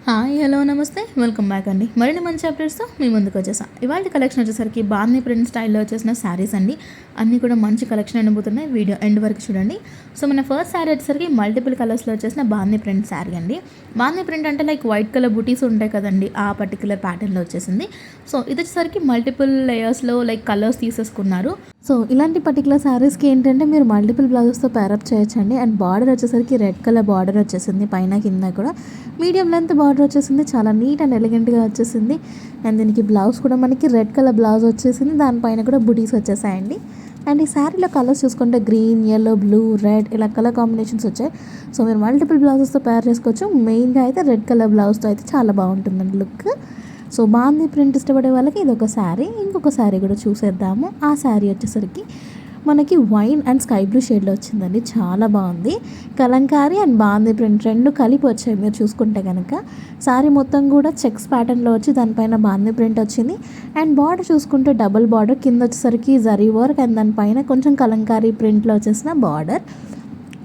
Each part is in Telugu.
హాయ్ హలో నమస్తే వెల్కమ్ బ్యాక్ అండి. మరిన్ని మంచి అప్డేట్స్తో మీ ముందుకు వచ్చేసాం. ఇవాళ కలెక్షన్ వచ్చేసరికి బాందీ ప్రింట్ స్టైల్లో వచ్చేసిన శారీస్ అండి. అన్నీ కూడా మంచి కలెక్షన్ అనబోతున్నాయి. వీడియో ఎండ్ వరకు చూడండి. సో మన ఫస్ట్ శారీ వచ్చేసరికి మల్టిపుల్ కలర్స్లో వచ్చేసిన బాందీ ప్రింట్ శారీ అండి. బాందీ ప్రింట్ అంటే లైక్ వైట్ కలర్ బుటీస్ ఉంటాయి కదండి, ఆ పర్టికులర్ ప్యాటర్న్లో వచ్చేసింది. సో ఇది వచ్చేసరికి మల్టిపుల్ లేయర్స్లో లైక్ కలర్స్ తీసేసుకున్నారు. సో ఇలాంటి పర్టికులర్ శారీస్కి ఏంటంటే మీరు మల్టిపుల్ బ్లౌజెస్తో పేరప్ చేయొచ్చండి. అండ్ బార్డర్ వచ్చేసరికి రెడ్ కలర్ బార్డర్ వచ్చేసింది, పైన కింద కూడా మీడియం లెంత్ బార్డర్ వచ్చేసింది. చాలా నీట్ అండ్ ఎలిగెంట్గా వచ్చేసింది. అండ్ దీనికి బ్లౌజ్ కూడా మనకి రెడ్ కలర్ బ్లౌజ్ వచ్చేసింది, దానిపైన కూడా బుటీస్ వచ్చేసాయండి. అండ్ ఈ శారీలో కలర్స్ చూసుకుంటే గ్రీన్, ఎల్లో, బ్లూ, రెడ్ ఇలా కలర్ కాంబినేషన్స్ వచ్చాయి. సో మీరు మల్టిపుల్ బ్లౌజెస్తో పేర్ చేసుకోవచ్చు. మెయిన్గా అయితే రెడ్ కలర్ బ్లౌజ్తో అయితే చాలా బాగుంటుందండి లుక్. సో బాందీ ప్రింట్ ఇష్టపడే వాళ్ళకి ఇది ఒక శారీ. ఇంకొక శారీ కూడా చూసేద్దాము. ఆ శారీ వచ్చేసరికి మనకి వైన్ అండ్ స్కై బ్లూ షేడ్లో వచ్చిందండి. చాలా బాగుంది. కలంకారీ అండ్ బాందీ ప్రింట్ రెండు కలిపి వచ్చాయి. మీరు చూసుకుంటే కనుక శారీ మొత్తం కూడా చెక్స్ ప్యాటర్న్లో వచ్చి దానిపైన బాందీ ప్రింట్ వచ్చింది. అండ్ బార్డర్ చూసుకుంటే డబుల్ బార్డర్, కింద వచ్చేసరికి జరీ వర్క్ అండ్ దానిపైన కొంచెం కలంకారీ ప్రింట్లో వచ్చేసిన బార్డర్.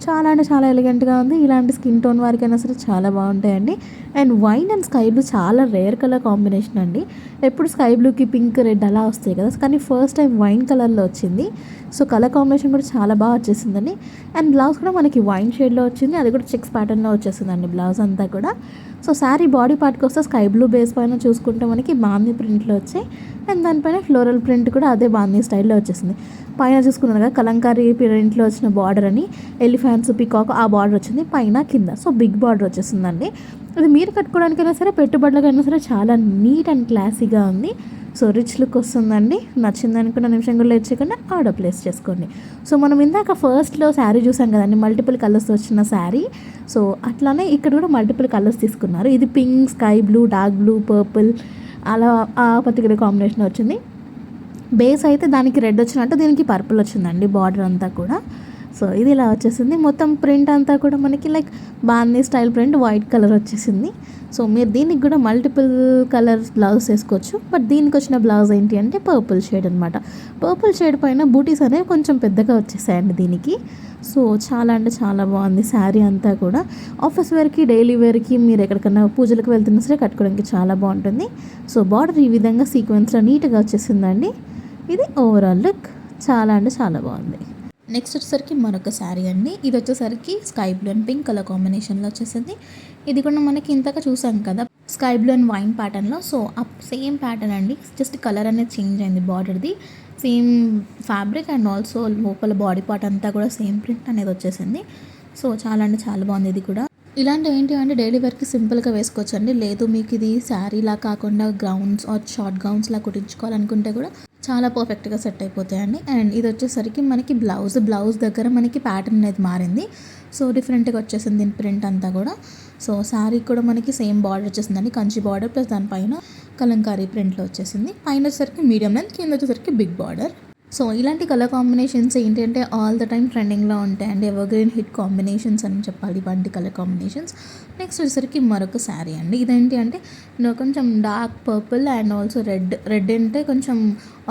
చాలా అంటే చాలా ఎలిగెంట్గా ఉంది. ఇలాంటి స్కిన్ టోన్ వారికైనా సరే చాలా బాగుంటాయండి. And wine and sky blue చాలా రేర్ కలర్ కాంబినేషన్ అండి. ఎప్పుడు స్కై బ్లూకి పింక్, రెడ్ అలా వస్తాయి కదా, కానీ ఫస్ట్ టైం వైన్ కలర్లో వచ్చింది. సో కలర్ కాంబినేషన్ కూడా చాలా బాగా వచ్చేసిందండి. అండ్ బ్లౌజ్ కూడా మనకి వైన్ షేడ్లో వచ్చింది, అది కూడా చెక్స్ ప్యాటర్న్లో వచ్చేసిందండి బ్లౌజ్ అంతా కూడా. సో శారీ బాడీ పార్ట్కి వస్తే స్కై బ్లూ బేస్ పైన చూసుకుంటే మనకి బాందీ ప్రింట్లో వచ్చాయి. అండ్ దానిపైన ఫ్లోరల్ ప్రింట్ కూడా అదే బాందీ స్టైల్లో వచ్చేసింది. పైన చూసుకున్నాను కదా కలంకారీ ప్రింట్లో వచ్చిన బార్డర్ అని, ఎలిఫెంట్స్, పికాక్ ఆ బార్డర్ వచ్చింది పైన కింద. సో బిగ్ బార్డర్ వచ్చేసిందండి. అది మీరు కట్టుకోవడానికైనా సరే పెట్టుబడులకైనా సరే చాలా నీట్ అండ్ క్లాసీగా ఉంది. సో రిచ్ లుక్ వస్తుందండి. నచ్చింది అనుకున్న నిమిషం కూడా లేట్ చేయకుండా ఆర్డర్ ప్లేస్ చేసుకోండి. సో మనం ఇందాక ఫస్ట్లో శారీ చూసాం కదండి, మల్టిపుల్ కలర్స్ వచ్చిన శారీ. సో అట్లానే ఇక్కడ కూడా మల్టిపుల్ కలర్స్ తీసుకున్నారు. ఇది pink, sky blue, dark blue, purple అలా ఆ పర్టికులర్ కాంబినేషన్ వచ్చింది. బేస్ అయితే దానికి రెడ్ వచ్చినట్టు దీనికి పర్పుల్ వచ్చిందండి బార్డర్ అంతా కూడా. సో ఇది ఇలా వచ్చేసింది. మొత్తం ప్రింట్ అంతా కూడా మనకి లైక్ బాందీ స్టైల్ ప్రింట్ వైట్ కలర్ వచ్చేసింది. సో మీరు దీనికి కూడా మల్టిపుల్ కలర్స్ బ్లౌజ్ వేసుకోవచ్చు. బట్ దీనికి వచ్చిన బ్లౌజ్ ఏంటి అంటే పర్పుల్ షేడ్ అనమాట. పర్పుల్ షేడ్ పైన బూటీస్ అనేవి కొంచెం పెద్దగా వచ్చేసాయండి దీనికి. సో చాలా అంటే చాలా బాగుంది శారీ అంతా కూడా. ఆఫీస్ వేర్కి, డైలీ వేర్కి, మీరు ఎక్కడికైనా పూజలకు వెళ్తున్నా సరే కట్టుకోవడానికి చాలా బాగుంటుంది. సో బార్డర్ ఈ విధంగా సీక్వెన్స్లో నీట్గా వచ్చేసిందండి. ఇది ఓవరాల్ లుక్. చాలా అంటే చాలా బాగుంది. నెక్స్ట్ వచ్చేసరికి మరొక శారీ అండి. ఇది వచ్చేసరికి sky blue and pink colour కాంబినేషన్లో వచ్చేసింది. ఇది కూడా మనకి ఇంతగా చూసాం కదా స్కై బ్లూ అండ్ వైన్ ప్యాటర్న్లో. సో సేమ్ ప్యాటర్న్ అండి, జస్ట్ కలర్ అనేది చేంజ్ అయింది బార్డర్ది. సేమ్ ఫ్యాబ్రిక్ అండ్ ఆల్సో లోపల బాడీ పార్ట్ అంతా కూడా సేమ్ ప్రింట్ అనేది వచ్చేసింది. సో చాలా అంటే చాలా బాగుంది. ఇది కూడా ఇలాంటి ఏంటి అంటే డైలీ వేర్కి సింపుల్గా వేసుకోవచ్చు అండి. లేదు మీకు ఇది శారీలా కాకుండా గౌన్స్ ఆర్ షార్ట్ గౌన్స్లా కుట్టించుకోవాలనుకుంటే కూడా చాలా పర్ఫెక్ట్గా సెట్ అయిపోతాయండి. అండ్ ఇది వచ్చేసరికి మనకి బ్లౌజ్ దగ్గర మనకి ప్యాటర్న్ అనేది మారింది. సో డిఫరెంట్గా వచ్చేసింది దీని ప్రింట్ అంతా కూడా. సో శారీ కూడా మనకి సేమ్ బార్డర్ వచ్చేసిందండి, కంచి బార్డర్ ప్లస్ దానిపైన కలంకారీ ప్రింట్లో వచ్చేసింది. పైన వచ్చేసరికి మీడియం లెంత్, కింద వచ్చేసరికి బిగ్ బార్డర్. సో ఇలాంటి కలర్ కాంబినేషన్స్ ఏంటంటే ఆల్ ద టైమ్ ట్రెండింగ్లో ఉంటాయండి. ఎవర్గ్రీన్ హిట్ కాంబినేషన్స్ అని చెప్పాలి ఇలాంటి కలర్ కాంబినేషన్స్. నెక్స్ట్ వచ్చేసరికి మరొక శారీ అండి. ఇదేంటి అంటే కొంచెం dark purple and also red అంటే కొంచెం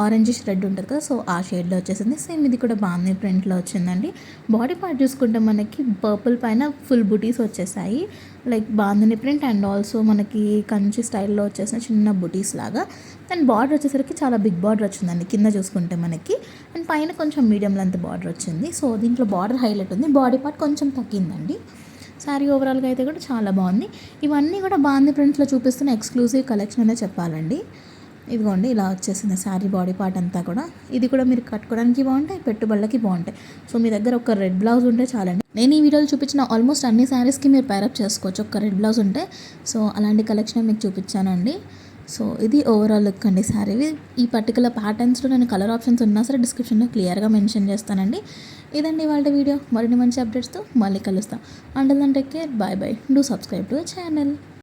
ఆరెంజిష్ రెడ్ ఉంటుంది కదా, సో ఆ షేడ్లో వచ్చేసింది. సేమ్ ఇది కూడా బాందీ ప్రింట్లో వచ్చిందండి. బాడీ పార్ట్ చూసుకుంటే మనకి పర్పుల్ పైన ఫుల్ బుటీస్ వచ్చేసాయి, like bandhani print and also మనకి కంచి స్టైల్లో వచ్చేసిన చిన్న బుటీస్ లాగా. అండ్ బార్డర్ వచ్చేసరికి చాలా బిగ్ బార్డర్ వచ్చిందండి కింద చూసుకుంటే మనకి. అండ్ పైన కొంచెం మీడియం లెంత్ బార్డర్ వచ్చింది. సో దీంట్లో బార్డర్ హైలైట్ ఉంది, బాడీ పార్ట్ కొంచెం తగ్గిందండి. శారీ ఓవరాల్గా అయితే కూడా చాలా బాగుంది. ఇవన్నీ కూడా బాందీ ప్రింట్స్లో చూపిస్తున్న ఎక్స్క్లూజివ్ కలెక్షన్ అనే చెప్పాలండి. ఇదిగోండి ఇలా వచ్చేసింది శారీ బాడీ పార్ట్ అంతా కూడా. ఇది కూడా మీరు కట్టుకోవడానికి బాగుంటాయి, పెట్టుబడులకి బాగుంటాయి. సో మీ దగ్గర ఒక రెడ్ బ్లౌజ్ ఉంటే చాలండి. నేను ఈ వీడియోలో చూపించిన ఆల్మోస్ట్ అన్ని శారీస్కి మీరు పేరప్ చేసుకోవచ్చు ఒక రెడ్ బ్లౌజ్ ఉంటే. సో అలాంటి కలెక్షన్ మీకు చూపించానండి. సో ఇది ఓవరాల్ లుక్ అండి శారీ. ఈ పర్టికులర్ ప్యాటర్న్స్లో నేను కలర్ ఆప్షన్స్ ఉన్నా సరే డిస్క్రిప్షన్లో క్లియర్గా మెన్షన్ చేస్తానండి. ఇదండి వాళ్ళ వీడియో. మరిన్ని మంచి అప్డేట్స్తో మళ్ళీ కలుస్తాం. Until then take care, bye bye. Do subscribe to channel.